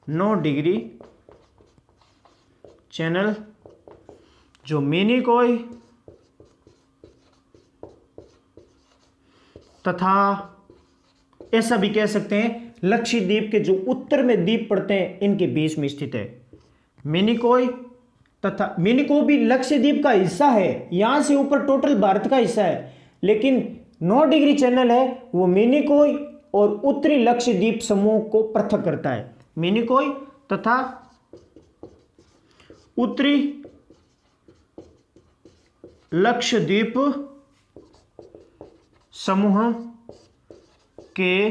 9 डिग्री चैनल जो मिनिकॉय तथा ऐसा भी कह सकते हैं लक्षद्वीप के जो उत्तर में द्वीप पड़ते हैं इनके बीच में स्थित है। मिनिकॉय तथा मिनिकॉय भी लक्षद्वीप का हिस्सा है, यहां से ऊपर टोटल भारत का हिस्सा है, लेकिन 9 डिग्री चैनल है वो मिनिकॉय और उत्तरी लक्षद्वीप समूह को पृथक करता है। मिनिकॉय तथा उत्तरी लक्षद्वीप समूह के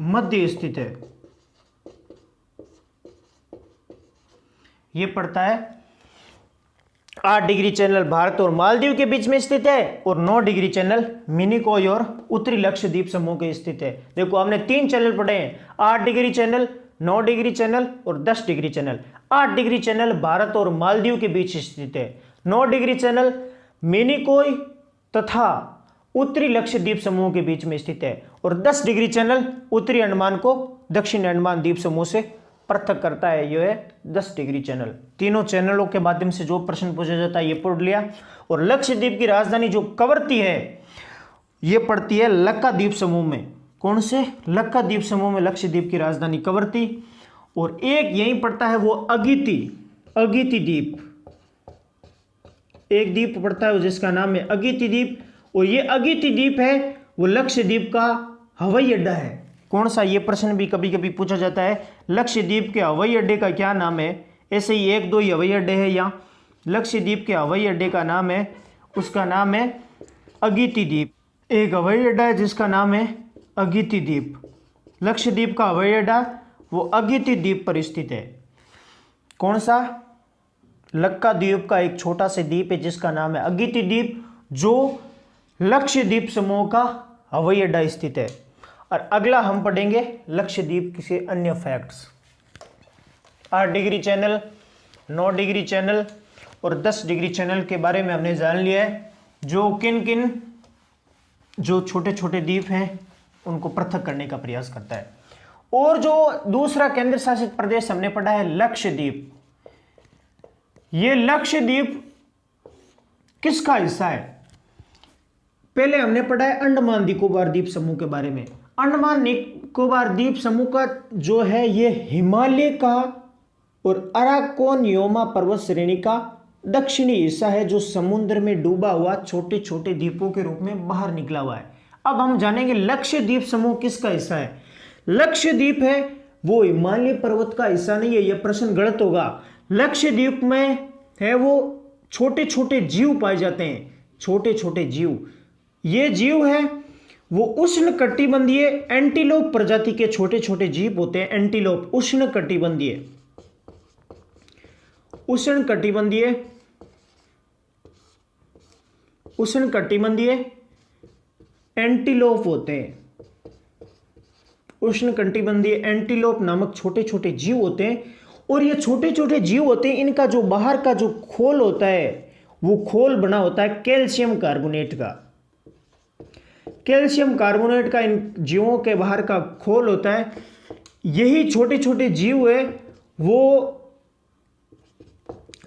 मध्य स्थित है। यह पड़ता है 8 डिग्री चैनल भारत और मालदीव के बीच में स्थित है और 9 डिग्री चैनल मिनिकॉय और उत्तरी लक्षद्वीप समूह के स्थित है। देखो हमने 3 चैनल पढ़े हैं, 8 डिग्री चैनल, 9 डिग्री चैनल और 10 degree channel. 8 degree channel Bharat और मालदीव के बीच स्थित है, 9 डिग्री चैनल मिनिकॉय तथा उत्तरी लक्षद्वीप समूह के बीच में स्थित है और 10 डिग्री चैनल उत्तरी अंडमान को दक्षिण अंडमान द्वीप समूह से पृथक करता है। यह है 10 डिग्री चैनल। तीनों चैनलों के माध्यम से जो प्रश्न पूछा जाता है ये पढ़ लिया। और लक्षद्वीप की राजधानी जो कवरत्ती है ये पड़ती है लक्काद्वीप समूह में। कौन से? लक्काद्वीप समूह में लक्षद्वीप की राजधानी कवरत्ती। और एक यहीं पड़ता है वो अगिति, अगिति द्वीप। एक द्वीप पड़ता है जिसका नाम है अगिति द्वीप और ये अगिति द्वीप है वो लक्षद्वीप का हवाई अड्डा है। कौन सा? ये प्रश्न भी कभी कभी पूछा जाता है, लक्षद्वीप के हवाई अड्डे का क्या नाम है? ऐसे ही 1-2 ही हवाई अड्डे हैं यहाँ। लक्षद्वीप के हवाई अड्डे का नाम है, उसका नाम है अगिति द्वीप। एक हवाई अड्डा है जिसका नाम है अगिति द्वीप। लक्षद्वीप का हवाई अड्डा वो अगिति द्वीप पर स्थित है। कौन सा? लक्काद्वीप का एक छोटा सा द्वीप है जिसका नाम है अगिति द्वीप, जो लक्षद्वीप समूह का हवाई अड्डा स्थित है। और अगला हम पढ़ेंगे लक्षद्वीप के अन्य facts. 8 degree channel, 9 degree channel और 10 डिग्री चैनल के बारे में हमने जान लिया है, जो किन किन जो छोटे छोटे द्वीप हैं उनको पृथक करने का प्रयास करता है। और जो दूसरा केंद्र शासित प्रदेश हमने पढ़ा है लक्षद्वीप। ये लक्षद्वीप किसका हिस्सा है? पहले हमने पढ़ा है अंडमान निकोबार द्वीप समूह के बारे में। अंडमान निकोबार द्वीप समूह का जो है ये हिमालय का और अराकोनयोमा पर्वत श्रेणी का दक्षिणी हिस्सा है, जो समुद्र में डूबा हुआ छोटे छोटे द्वीपों के रूप में बाहर निकला हुआ है। अब हम जानेंगे लक्षद्वीप समूह किसका हिस्सा है। लक्षद्वीप है वो हिमालय पर्वत का हिस्सा नहीं है, यह प्रश्न गलत होगा। लक्षद्वीप में है वो छोटे छोटे जीव पाए जाते हैं, छोटे छोटे जीव। ये जीव है वो उष्ण कटिबंधीय एंटीलोप प्रजाति के छोटे छोटे जीव होते हैं। एंटीलोप उष्ण कटिबंधीय, उष्ण कटिबंधीय, उष्ण कटिबंधीय एंटीलोप होते हैं। उष्ण कटिबंधीय एंटीलोप नामक छोटे छोटे जीव होते हैं। और ये छोटे छोटे जीव होते हैं, इनका जो बाहर का जो खोल होता है वो खोल बना होता है कैल्शियम कार्बोनेट का। कैल्शियम कार्बोनेट का इन जीवों के बाहर का खोल होता है। यही छोटे छोटे जीव है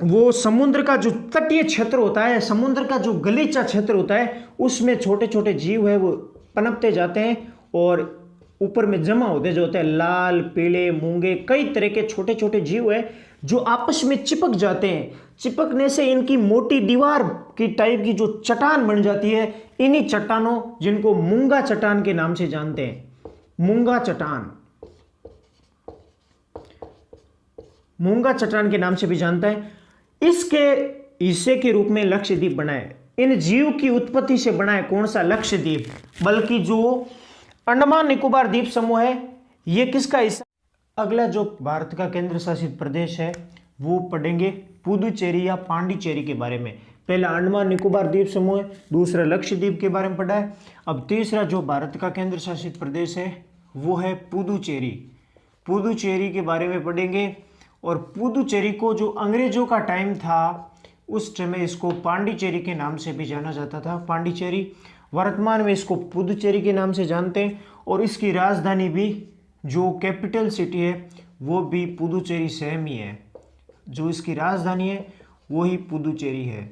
वो समुद्र का जो तटीय क्षेत्र होता है, समुद्र का जो गलीचा क्षेत्र होता है, उसमें छोटे छोटे जीव है वो पनपते जाते हैं और ऊपर में जमा होते जो होते हैं लाल, पीले, मूंगे, कई तरह के छोटे छोटे जीव है जो आपस में चिपक जाते हैं। चिपकने से इनकी मोटी दीवार की टाइप की जो चट्टान बन जाती है। इन्हीं चट्टानों, जिनको मूंगा चट्टान के नाम से जानते हैं, मूंगा चट्टान, मूंगा चट्टान के नाम से भी जानता है, इसके हिस्से के रूप में लक्षद्वीप बना है। इन जीव की उत्पत्ति से बना है कौन सा? लक्षद्वीप। बल्कि जो अंडमान निकोबार द्वीप समूह है ये किसका हिस्सा? अगला जो भारत का केंद्र शासित प्रदेश है वो पढ़ेंगे पुदुचेरी या पांडिचेरी के बारे में। पहला अंडमान निकोबार द्वीप समूह है, दूसरा लक्षद्वीप के बारे में पढ़ा है। अब तीसरा जो भारत का केंद्र शासित प्रदेश है वो है पुदुचेरी। पुदुचेरी के बारे में पढ़ेंगे। और पुदुचेरी को जो अंग्रेजों का टाइम था उस समय इसको पांडिचेरी के नाम से भी जाना जाता था। पांडिचेरी, वर्तमान में इसको पुदुचेरी के नाम से जानते हैं। और इसकी राजधानी भी जो कैपिटल सिटी है वो भी पुदुचेरी सेम ही है, जो इसकी राजधानी है वो ही पुदुचेरी है,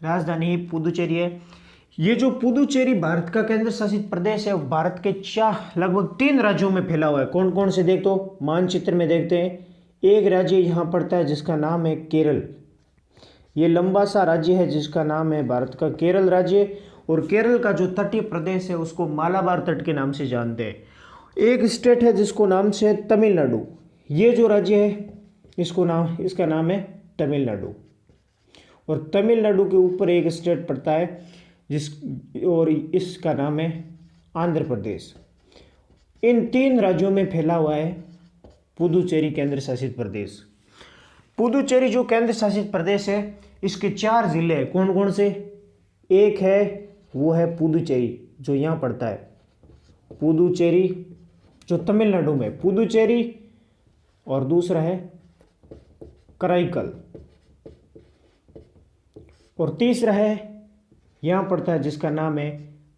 राजधानी ही पुदुचेरी है। ये जो पुदुचेरी भारत का केंद्र शासित प्रदेश है, भारत के लगभग 3 राज्यों में फैला हुआ है। कौन कौन से देख तो मानचित्र में देखते हैं। एक राज्य यहाँ पड़ता है जिसका नाम है केरल, ये लंबा सा राज्य है जिसका नाम है भारत का केरल राज्य, और केरल का जो तटीय प्रदेश है उसको मालाबार तट के नाम से जानते हैं। एक स्टेट है जिसको नाम से तमिलनाडु, ये जो राज्य है इसका नाम है तमिलनाडु, और तमिलनाडु के ऊपर एक स्टेट पड़ता है और इसका नाम है आंध्र प्रदेश। इन 3 राज्यों में फैला हुआ है पुदुचेरी केंद्र शासित प्रदेश। पुदुचेरी जो केंद्र शासित प्रदेश है इसके 4 जिले हैं। कौन कौन से? एक है वो है पुदुचेरी जो यहाँ पड़ता है, पुदुचेरी जो तमिलनाडु में पुदुचेरी, और दूसरा है कराईकल, और तीसरा है यहाँ पड़ता है जिसका नाम है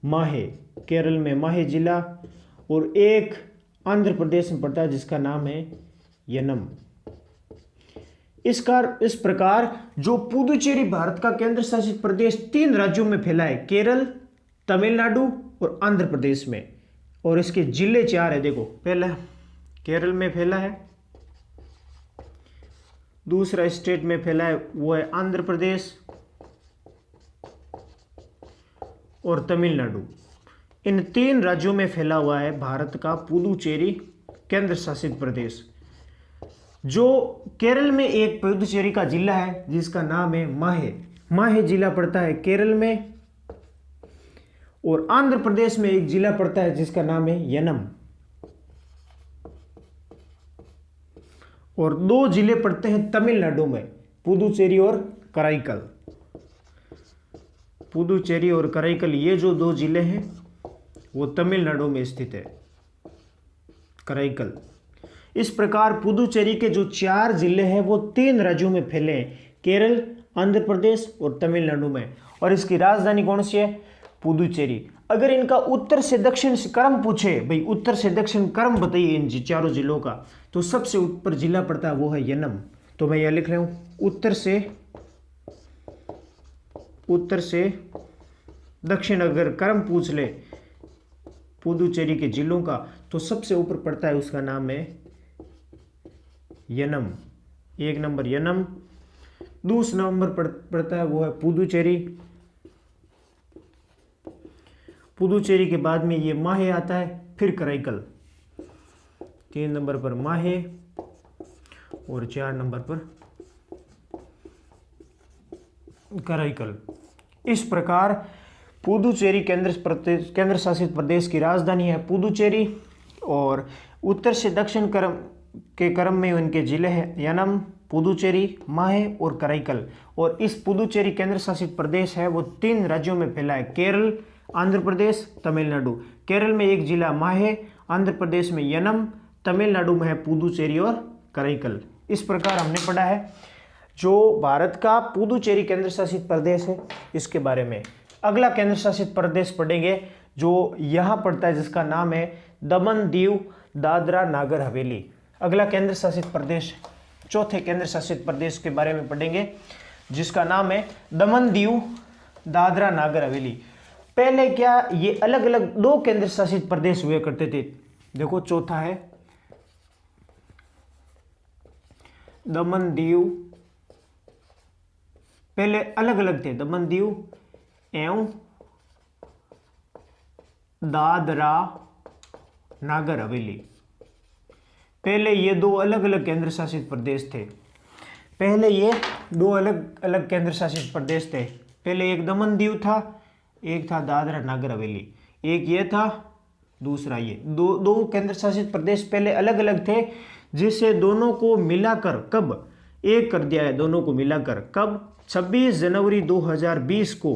माहे, केरल में माहे जिला, और एक आंध्र प्रदेश में पड़ता है जिसका नाम है यनम। इस प्रकार जो पुदुचेरी भारत का केंद्र शासित प्रदेश 3 राज्यों में फैला है, केरल, तमिलनाडु और आंध्र प्रदेश में, और इसके जिले 4 है। देखो, पहला केरल में फैला है, दूसरा स्टेट में फैला है वो है आंध्र प्रदेश और तमिलनाडु। इन 3 राज्यों में फैला हुआ है भारत का पुदुचेरी केंद्र शासित प्रदेश। जो केरल में एक पुदुचेरी का जिला है जिसका नाम है माहे, माहे जिला पड़ता है केरल में, और आंध्र प्रदेश में एक जिला पड़ता है जिसका नाम है यनम, और 2 जिले पड़ते हैं तमिलनाडु में, पुदुचेरी और कराईकल। पुदुचेरी और कराईकल ये जो 2 जिले हैं वो तमिलनाडु में स्थित है, कराईकल। इस प्रकार पुदुचेरी के जो 4 जिले हैं वो 3 राज्यों में फैले हैं, केरल, आंध्र प्रदेश और तमिलनाडु में, और इसकी राजधानी कौन सी है? पुदुचेरी। अगर इनका उत्तर से दक्षिण से क्रम पूछे, भाई उत्तर से दक्षिण क्रम बताइए इन 4 जिलों का, तो सबसे ऊपर जिला पड़ता है वो है यनम। तो मैं यह लिख रहा हूँ, उत्तर से दक्षिण अगर क्रम पूछ ले पुदुचेरी के जिलों का, तो सबसे ऊपर पड़ता है उसका नाम है यनम। 1 नंबर यनम, दूसरा नंबर पड़ता है वो है पुदुचेरी, पुदुचेरी के बाद में ये माहे आता है, फिर कराईकल, 3 नंबर पर माहे और 4 नंबर पर कराईकल। इस प्रकार पुदुचेरी केंद्र शासित प्रदेश की राजधानी है पुदुचेरी, और उत्तर से दक्षिण क्रम में उनके जिले हैं यनम, पुदुचेरी, माहे और कराईकल। और इस पुदुचेरी केंद्र शासित प्रदेश है वो 3 राज्यों में फैला है, केरल, आंध्र प्रदेश, तमिलनाडु। केरल में एक जिला माहे, आंध्र प्रदेश में यनम, तमिलनाडु में है पुदुचेरी और कराईकल। इस प्रकार हमने पढ़ा है जो भारत का पुदुचेरी केंद्र शासित प्रदेश है इसके बारे में। अगला केंद्र शासित प्रदेश पढ़ेंगे जो यहाँ पड़ता है जिसका नाम है दमन, दीव, दादरा, नागर हवेली। अगला केंद्र शासित प्रदेश, चौथे केंद्र शासित प्रदेश के बारे में पढ़ेंगे जिसका नाम है दमन, दीव, दादरा, नागर हवेली। पहले क्या ये अलग अलग 2 केंद्र शासित प्रदेश हुए करते थे। देखो, चौथा है दमन, दीव, पहले अलग अलग थे, दमन, दीव एवं दादरा नागर हवेली। पहले ये 2 अलग अलग केंद्र शासित प्रदेश थे। पहले ये 2 अलग अलग केंद्र शासित प्रदेश थे। पहले एक दमन दीव था, एक था दादरा नागर हवेली। एक ये था, दूसरा ये। दो केंद्र शासित प्रदेश पहले अलग अलग थे, जिसे दोनों को मिलाकर कब एक कर दिया है। दोनों को मिलाकर कब? 26 जनवरी 2020 को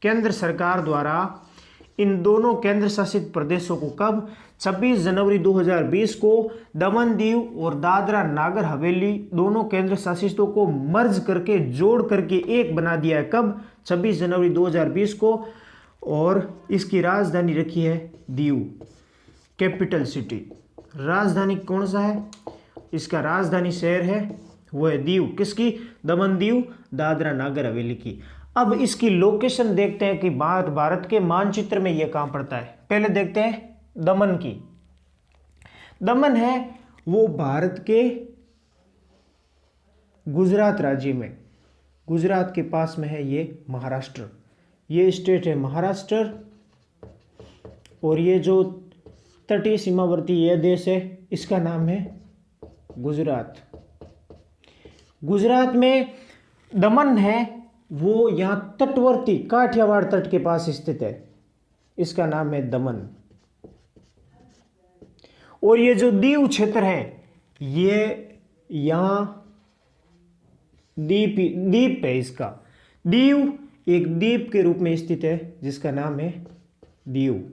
केंद्र सरकार द्वारा इन दोनों केंद्र शासित प्रदेशों को कब 26 जनवरी 2020 को दमन, दीव और दादरा नागर हवेली दोनों केंद्र शासितों को मर्ज करके जोड़ करके एक बना दिया है। कब? 26 जनवरी 2020 को। और इसकी राजधानी रखी है दीव, कैपिटल सिटी। राजधानी कौन सा है? इसका राजधानी शहर है वो है दीव। किसकी? दमन दीव दादरा नागर हवेली की। अब इसकी लोकेशन देखते हैं कि भारत के मानचित्र में यह कहां पड़ता है। पहले देखते हैं दमन की। दमन है वो भारत के गुजरात राज्य में, गुजरात के पास में है ये महाराष्ट्र। ये स्टेट है महाराष्ट्र, और ये जो तटीय सीमावर्ती यह देश है इसका नाम है गुजरात। गुजरात में दमन है वो यहाँ तटवर्ती काठियावाड़ तट के पास स्थित है, इसका नाम है दमन। और ये जो दीव क्षेत्र है ये यहाँ द्वीप है। इसका दीव एक द्वीप के रूप में स्थित है जिसका नाम है दीव।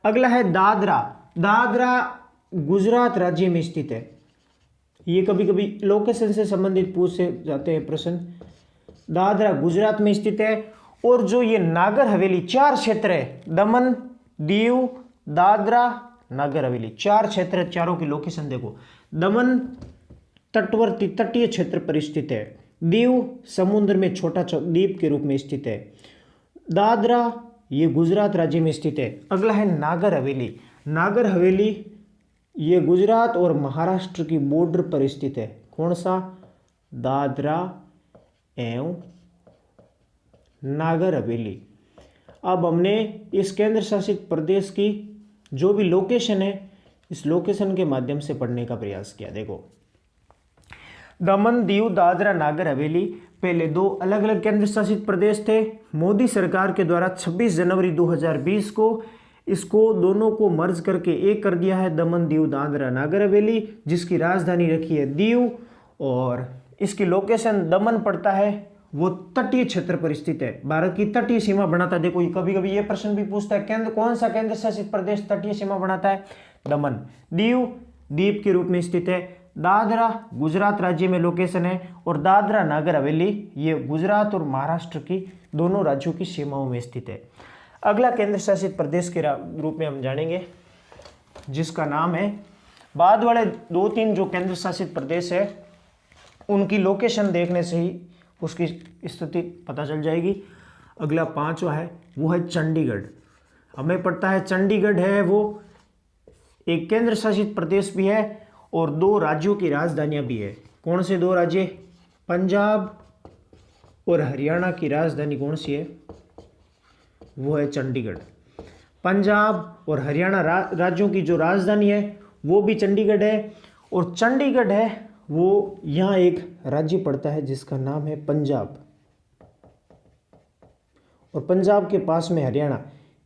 अगला है दादरा। दादरा गुजरात राज्य में स्थित है। ये कभी कभी लोकेशन से संबंधित पूछे जाते हैं प्रश्न। दादरा गुजरात में स्थित है। और जो ये नागर हवेली 4 क्षेत्र है, दमन दीव दादरा नागर हवेली 4 क्षेत्र है, चारों की लोकेशन देखो। दमन तटवर्ती तटीय क्षेत्र पर स्थित है। दीव समुद्र में छोटा द्वीप के रूप में स्थित है। दादरा ये गुजरात राज्य में स्थित है। अगला है नागर हवेली। नागर हवेली ये गुजरात और महाराष्ट्र की बॉर्डर पर स्थित है। कौन सा? दादरा एवं नागर हवेली। अब हमने इस केंद्र शासित प्रदेश की जो भी लोकेशन है इस लोकेशन के माध्यम से पढ़ने का प्रयास किया। देखो दमन दीव दादरा नागर हवेली पहले 2 अलग अलग केंद्र शासित प्रदेश थे। मोदी सरकार के द्वारा 26 जनवरी 2020 को इसको दोनों को मर्ज करके एक कर दिया है, दमन दीव दादरा नागर हवेली, जिसकी राजधानी रखी है दीव। और इसकी लोकेशन दमन पड़ता है वो तटीय क्षेत्र पर स्थित है, भारत की तटीय सीमा बनाता है। देखो कभी कभी ये प्रश्न भी पूछता है केंद्र कौन सा केंद्र शासित प्रदेश तटीय सीमा बनाता है? दमन। दीव द्वीप के रूप में स्थित है। दादरा गुजरात राज्य में लोकेशन है। और दादरा नागर हवेली ये गुजरात और महाराष्ट्र की दोनों राज्यों की सीमाओं में स्थित है। अगला केंद्र शासित प्रदेश के रूप में हम जानेंगे जिसका नाम है, बाद वाले 2-3 जो केंद्र शासित प्रदेश है उनकी लोकेशन देखने से ही उसकी स्थिति पता चल जाएगी। अगला 5वां है वो है चंडीगढ़। हमें पता है चंडीगढ़ है वो एक केंद्र शासित प्रदेश भी है और 2 राज्यों की राजधानियां भी है। कौन से 2 राज्य? पंजाब और हरियाणा की राजधानी कौन सी है? वो है चंडीगढ़। पंजाब और हरियाणा राज्यों की जो राजधानी है वो भी चंडीगढ़ है। और चंडीगढ़ है वो यहाँ एक राज्य पड़ता है जिसका नाम है पंजाब, और पंजाब के पास में हरियाणा,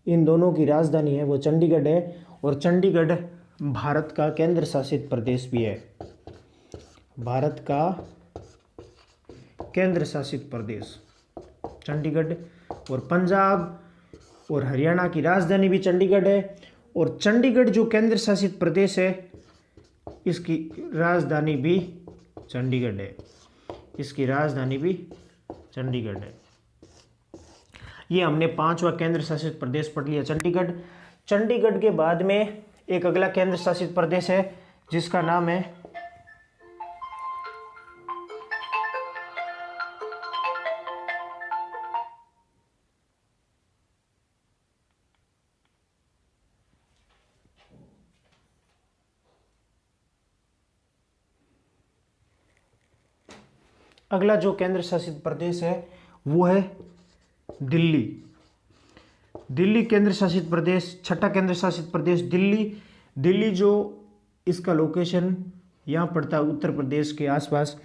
इन दोनों की राजधानी है वो चंडीगढ़ है। और चंडीगढ़ भारत का केंद्र शासित प्रदेश भी है, भारत का केंद्र शासित प्रदेश चंडीगढ़। और पंजाब और हरियाणा की राजधानी भी चंडीगढ़ है। और चंडीगढ़ जो केंद्र शासित प्रदेश है इसकी राजधानी भी चंडीगढ़ है, इसकी राजधानी भी चंडीगढ़ है। ये हमने 5वां केंद्र शासित प्रदेश पढ़ लिया चंडीगढ़। चंडीगढ़ के बाद में एक अगला केंद्र शासित प्रदेश है जिसका नाम है अगला जो केंद्र शासित प्रदेश है वो है दिल्ली। दिल्ली केंद्र शासित प्रदेश, 6ठा केंद्र शासित प्रदेश दिल्ली। दिल्ली जो इसका लोकेशन यहाँ पड़ता है उत्तर प्रदेश के आसपास।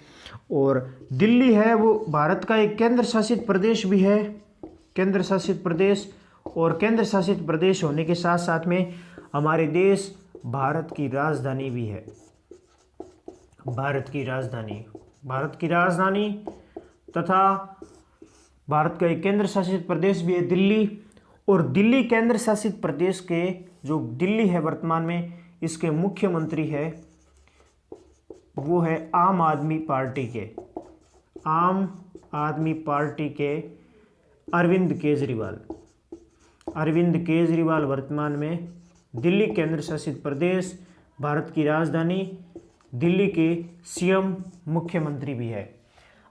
और दिल्ली है वो भारत का एक केंद्र शासित प्रदेश भी है, केंद्र शासित प्रदेश। और केंद्र शासित प्रदेश होने के साथ साथ में हमारे देश भारत की राजधानी भी है, भारत की राजधानी, भारत की राजधानी तथा भारत का एक केंद्र शासित प्रदेश भी है दिल्ली। और दिल्ली केंद्र शासित प्रदेश के जो दिल्ली है वर्तमान में इसके मुख्यमंत्री है वो है आम आदमी पार्टी के, आम आदमी पार्टी के अरविंद केजरीवाल। अरविंद केजरीवाल वर्तमान में दिल्ली केंद्र शासित प्रदेश, भारत की राजधानी दिल्ली के सीएम मुख्यमंत्री भी है।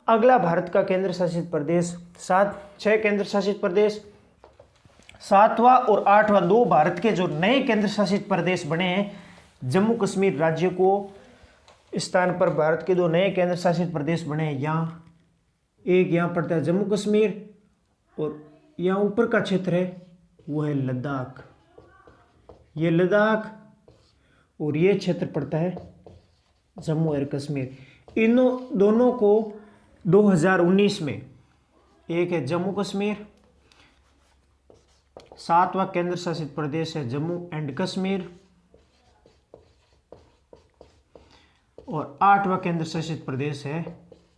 अगला भारत का केंद्र शासित प्रदेश, 6 केंद्र शासित प्रदेश, 7वां और 8वां 2 भारत के जो नए केंद्र शासित प्रदेश बने हैं, जम्मू कश्मीर राज्य को स्थान पर भारत के 2 नए केंद्र शासित प्रदेश बने हैं। यहाँ एक यहाँ पड़ता है जम्मू कश्मीर, और यहाँ ऊपर का क्षेत्र है वो है लद्दाख। ये लद्दाख और ये क्षेत्र पड़ता है जम्मू और कश्मीर। इन दोनों को 2019 में, एक है जम्मू कश्मीर, 7वां केंद्र शासित प्रदेश है जम्मू एंड कश्मीर, और 8वां केंद्र शासित प्रदेश है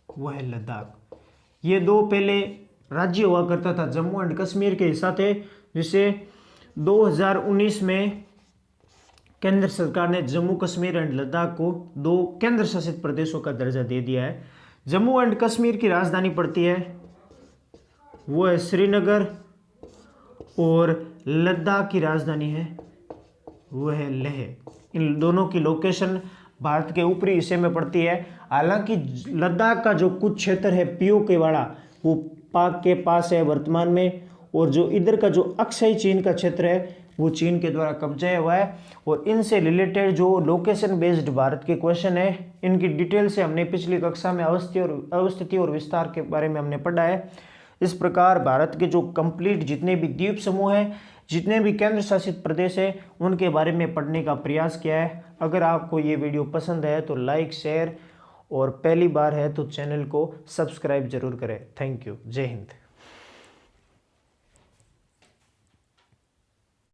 वह है लद्दाख। ये 2 पहले राज्य हुआ करता था, जम्मू एंड कश्मीर के हिस्सा थे, जिसे 2019 में केंद्र सरकार ने जम्मू कश्मीर एंड लद्दाख को 2 केंद्र शासित प्रदेशों का दर्जा दे दिया है। जम्मू एंड कश्मीर की राजधानी पड़ती है वो है श्रीनगर, और लद्दाख की राजधानी है वो है लेह। इन दोनों की लोकेशन भारत के ऊपरी हिस्से में पड़ती है। हालांकि लद्दाख का जो कुछ क्षेत्र है पीओके वाला, वो पाक के पास है वर्तमान में, और जो इधर का जो अक्साई चीन का क्षेत्र है वो चीन के द्वारा कब्जा हुआ है। और इनसे रिलेटेड जो लोकेशन बेस्ड भारत के क्वेश्चन है, इनकी डिटेल से हमने पिछली कक्षा में अवस्थिति और विस्तार के बारे में हमने पढ़ा है। इस प्रकार भारत के जो कंप्लीट जितने भी द्वीप समूह हैं, जितने भी केंद्र शासित प्रदेश हैं, उनके बारे में पढ़ने का प्रयास किया है। अगर आपको ये वीडियो पसंद है तो लाइक, शेयर, और पहली बार है तो चैनल को सब्सक्राइब जरूर करें। Thank you. जय हिंद।